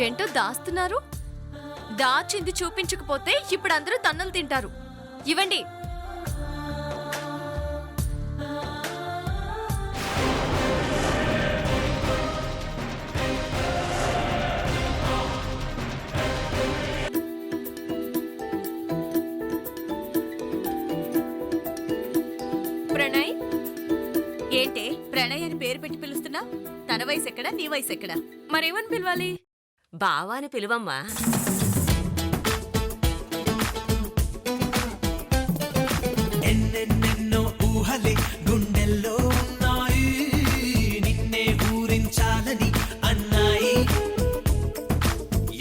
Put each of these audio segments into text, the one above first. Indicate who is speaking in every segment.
Speaker 1: ఏంటో దాస్తున్నారు? దాచింది చూపించకపోతే ఇప్పుడు అందరూ తన్నులు తింటారు. ఇవ్వండి. ప్రణయ్.
Speaker 2: ఏంటే ప్రణయ్ అని పేరు పెట్టి పిలుస్తున్నా? తన వయసు ఎక్కడా, నీ వయసు ఎక్కడా?
Speaker 1: మరేమని పిలవాలి?
Speaker 3: బావా అని పిలువమ్మా.
Speaker 4: ఎన్నెన్నెన్నో ఊహలే గుండెల్లో ఉన్నాయి, నిన్నే ఊరించాలని అన్నాయి.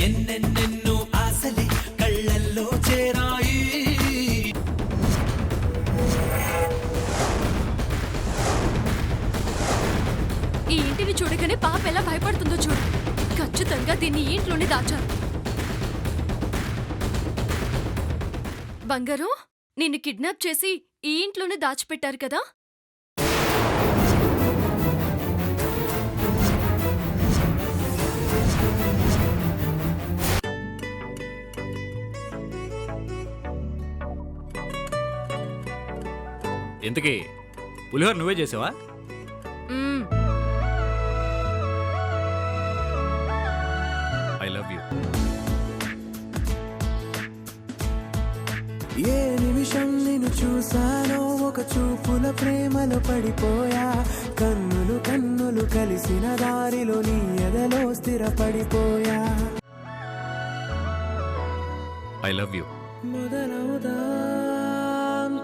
Speaker 4: ఎన్నెన్నెన్నో ఆశలే కళ్ళల్లో చేరాయి.
Speaker 1: ఈ ఇంటిని చూడగానే పాప ఎలా భయపడుతుందో చూడు. ఖచ్చితంగా దీన్ని ఈ ఇంట్లోనే దాచారు. బంగారం, నిన్ను కిడ్నాప్ చేసి ఈ ఇంట్లోనే దాచిపెట్టారు కదా?
Speaker 5: ఇంతకీ పులిహోర నువ్వే చేసావా?
Speaker 1: మ్మ్.
Speaker 5: I love you.
Speaker 4: ఏ నిమిషం నిన్ను చూసానో ఒక చూపుల ప్రేమలో పడిపోయా. కన్నులు కన్నులు కలిసిన దారిలో నీ ఎదలో స్థిరపడిపోయా.
Speaker 5: I love you.
Speaker 4: మొదలవుదాం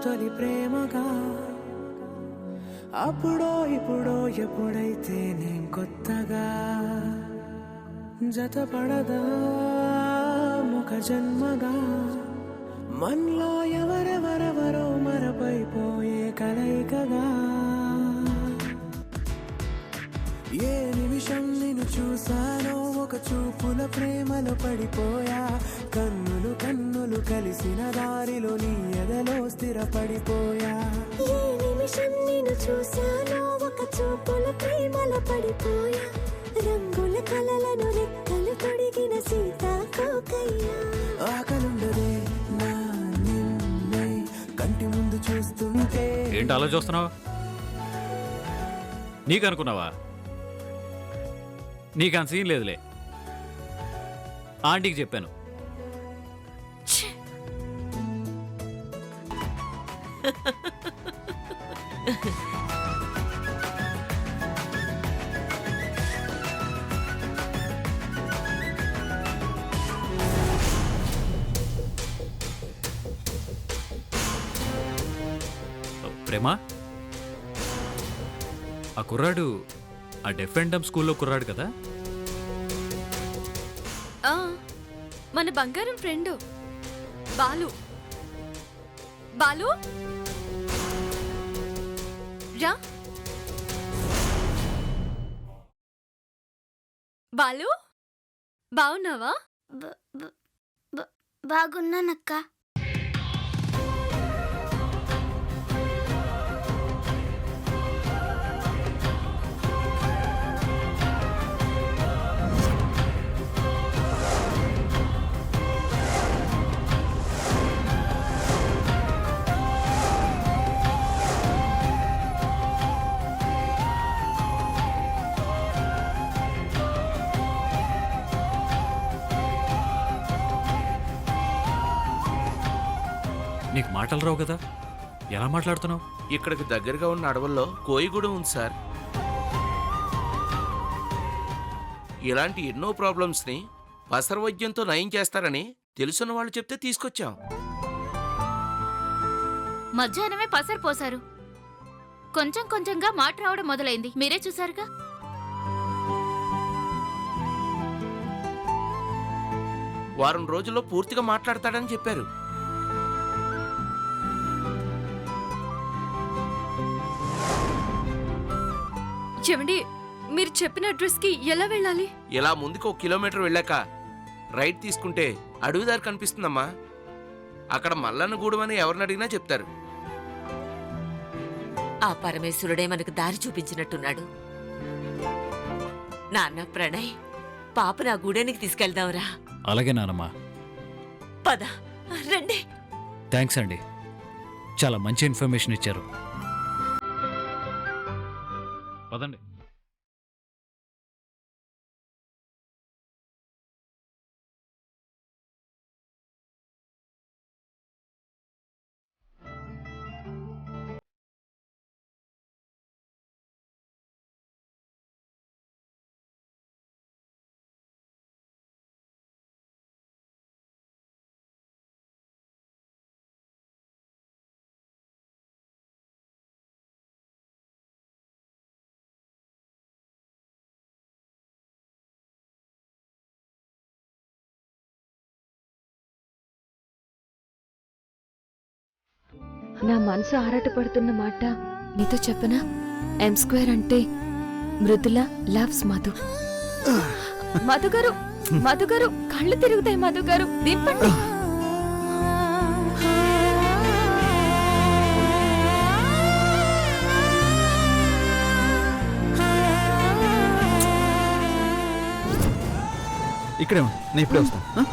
Speaker 4: తొలి ప్రేమగా, అప్పుడో ఇప్పుడో ఎప్పుడైతే నేను కొత్తగా జతపడదా ఒక జన్మగా. మనలో ఎవరెవరెవరో మరపైపోయే కలయికగా. ఏ నిమిషం నిన్ను చూసానో ఒక చూపుల ప్రేమలో పడిపోయా. కన్నులు కన్నులు కలిసిన దారిలో నీ ఎదలో స్థిరపడిపోయా.
Speaker 6: ఏ నిమిషం నిన్ను చూసానో ఒక చూపుల ప్రేమలో పడిపోయా. రంగుల కలలను రెక్కలు తొడిగిన సీతాకోకయ్యా.
Speaker 4: ఆకలుండదే నా నిన్నే కంటి ముందు చూస్తుంటే.
Speaker 5: ఏంటి అలా చూస్తున్నావు? నీకు అనుకున్నావా? నీకు అంత సీన్ లేదులే. ఆంటీకి చెప్పాను.
Speaker 1: ఛీ!
Speaker 5: ప్రేమ, ఆ కుర్రాడు ఆ డెఫ్ అండ్ డమ్ స్కూల్లో కుర్రాడు కదా?
Speaker 1: ఆ, మన బంగారం ఫ్రెండు బాలు. బాలు రా. బాలు, బావున్నావా?
Speaker 6: బాగున్నానక్క.
Speaker 5: నీకు మాటలు రావు కదా, ఎలా మాట్లాడుతున్నావు?
Speaker 7: ఇక్కడికి దగ్గరగా ఉన్న అడవుల్లో కోయిగూడెం ఉంది సార్. ఇలాంటి ఎన్నో ప్రాబ్లమ్స్ని పసర వైద్యంతో నయం చేస్తారని తెలుసున్న వాళ్ళు చెప్తే తీసుకొచ్చాం.
Speaker 8: మధ్యాహ్నమే పసరు పోశారు. కొంచెం కొంచెంగా మాట రావడం మొదలైంది. మీరే చూసారుగా.
Speaker 7: వారం రోజుల్లో పూర్తిగా మాట్లాడతాడని చెప్పారు.
Speaker 1: చెవండి, మీరు చెప్పిన అడ్రస్ కి ఎలా వెళ్ళాలి?
Speaker 7: ఇలా ముందుకు 1 కిలోమీటర్ వెళ్ళాక రైట్ తీసుకుంటే అడవిదారి కనిపిస్తుందమ్మా. అక్కడ మల్లన్నగూడెం అని ఎవరిని అడిగినా చెప్తారు.
Speaker 3: ఆ పరమేశ్వరుడే మనకు దారి చూపించినట్టున్నాడు. నాన్న ప్రణయ్, పాపను ఆ గూడానికి తీసుకెళ్దాంరా.
Speaker 5: అలాగే నానమ్మా.
Speaker 3: పద రండి.
Speaker 5: థ్యాంక్స్ అండి, చాలా మంచి ఇన్ఫర్మేషన్ ఇచ్చారు. పదండి.
Speaker 9: నా మనసు ఆరాటపడుతున్న మాట నీతో చెప్పనా? M² అంటే మృదుల లవ్స్ మధు. మధుగారు, మధుగారు కళ్ళు తిరుగుతాయి. మధుగారు దింపండి.
Speaker 10: ఇక్కడే నేను ఇప్పుడే వస్తాను.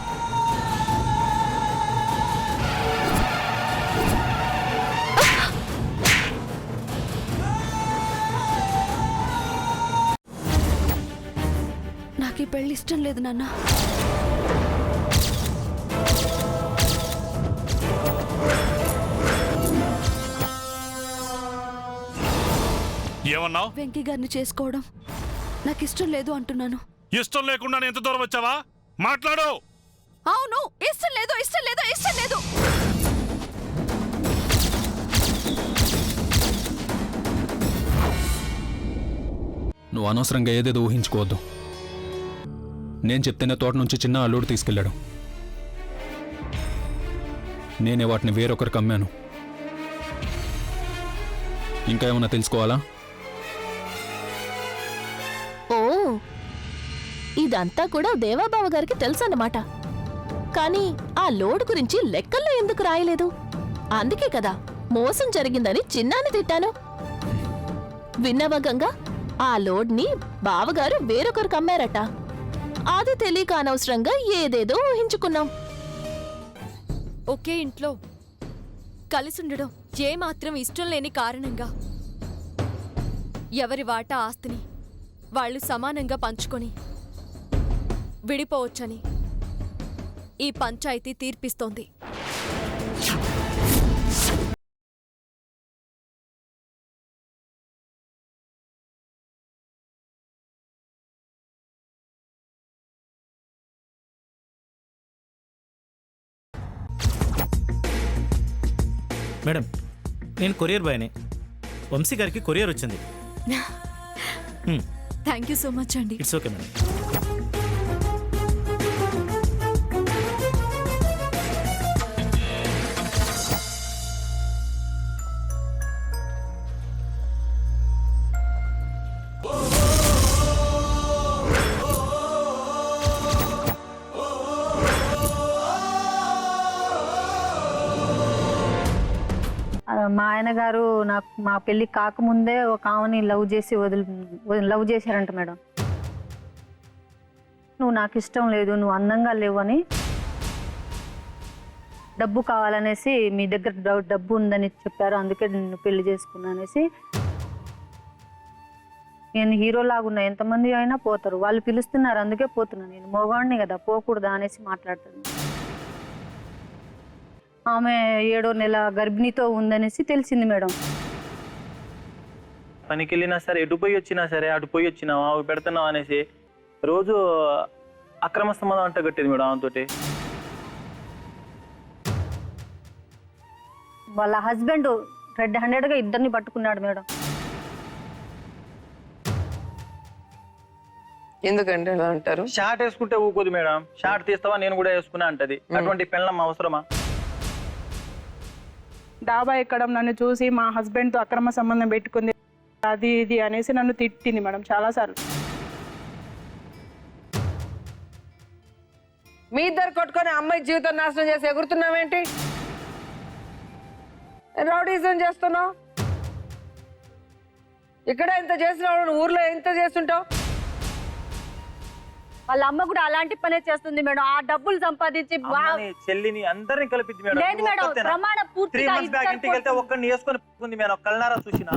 Speaker 9: నాకు ఈ పెళ్లి ఇష్టం లేదు నాన్న.
Speaker 11: ఏమన్నావు?
Speaker 9: వెంకీ గారిని చేసుకోవడం నాకు ఇష్టం లేదు అంటున్నాను.
Speaker 11: ఇష్టం లేకుండా ఎంత దూరం వచ్చావా? మాట్లాడు.
Speaker 9: అవును, ఇష్టం లేదు, ఇష్టం లేదు, ఇష్టం లేదు.
Speaker 10: నువ్వు అనవసరంగా ఏదేదో ఊహించుకోవద్దు. నేను చెప్తేనే తోట నుంచి చిన్న అల్లుడు తీసుకెళ్ళాడు. నేనే వాటిని వేరొకరికి అమ్మాను. ఇంకా ఏమన్నా తెలుసుకోవాలా?
Speaker 12: ఓ, ఇదంతా కూడా దేవాబావ గారికి తెలుసన్నమాట. కానీ ఆ లోడ్ గురించి లెక్కల్లో ఎందుకు రాయలేదు? అందుకే కదా మోసం జరిగిందని చిన్నాన్ని తిట్టాను. విన్నవా గంగా? ఆ లోడ్ని బావగారు వేరొకరికి అమ్మారట. అది తెలియక అనవసరంగా ఏదేదో ఊహించుకున్నాం.
Speaker 1: ఒకే ఇంట్లో కలిసుండడం ఏమాత్రం ఇష్టం లేని కారణంగా ఎవరి వాటా ఆస్తిని వాళ్ళు సమానంగా పంచుకొని విడిపోవచ్చని ఈ పంచాయతీ తీర్పిస్తోంది.
Speaker 13: మేడం, నేను కొరియర్ బాయ్ని. వంశీ గారికి కొరియర్ వచ్చింది.
Speaker 1: థ్యాంక్ యూ సో మచ్ అండి.
Speaker 13: It's okay madam.
Speaker 14: మా ఆయన గారు నాకు మా పెళ్లి కాకముందే ఒక ఆమెని లవ్ చేశారంట మేడం. నువ్వు నాకు ఇష్టం లేదు, నువ్వు అందంగా లేవు అని, డబ్బు కావాలనేసి మీ దగ్గర డబ్బు ఉందని చెప్పారు, అందుకే నిన్ను పెళ్లి చేసుకున్నా అనేసి. నేను హీరోలాగా ఉన్నా, ఎంతమంది అయినా పోతారు, వాళ్ళు పిలుస్తున్నారు అందుకే పోతున్నా, నేను మోగాడిని కదా పోకూడదా అనేసి మాట్లాడుతాను. ఆమె 7వ నెల గర్భిణితో ఉందనేసి తెలిసింది మేడం.
Speaker 13: పనికి వెళ్ళినా సరే, ఎటు పోయి వచ్చినా సరే, అటు పోయి వచ్చినావా అవి పెడుతున్నావు అనేసి రోజు అక్రమ సంబంధం అంట కట్టేది మేడం ఆమెతోటి.
Speaker 14: వాళ్ళ హస్బెండ్ రెడ్ హ్యాండెడ్గా ఇద్దరిని పట్టుకున్నాడు మేడం.
Speaker 15: ఎందుకంటే అలా అంటారు?
Speaker 13: షార్ట్ వేసుకుంటే ఊకోదు మేడం. షార్ట్ తీస్తావా నేను కూడా వేసుకున్నా అంటది. అటువంటి పెళ్ళం అవసరమా?
Speaker 15: డాబా ఎక్కడం, నన్ను చూసి మా హస్బెండ్తో అక్రమ సంబంధం పెట్టుకుంది, అది ఇది అనేసి నన్ను తిట్టింది మేడం చాలాసార్లు.
Speaker 12: మీ ఇద్దరు కొట్టుకొని అమ్మాయి జీవితం నాశనం చేసి ఎగురుతున్నావేంటి? రౌడీజం చేస్తున్నావు. ఇక్కడ ఎంత చేసినావు, ఊర్లో ఎంత చేస్తుంటావు?
Speaker 14: వాళ్ళ అమ్మ కూడా అలాంటి పనే చేస్తుంది మేడం. ఆ డబ్బులు సంపాదించి
Speaker 13: అమ్మని, చెల్లిని అందరిని కలిపిద్ది మేడం.
Speaker 14: లేదు మేడం, ప్రమాణ
Speaker 13: త్రీ
Speaker 14: పూర్తిగా
Speaker 13: మంత్స్ బ్యాక్ ఇంటికి వెళ్తే ఒక్కడిని వేసుకొని పోతుంది మేడం. కళ్ళనారా చూసిన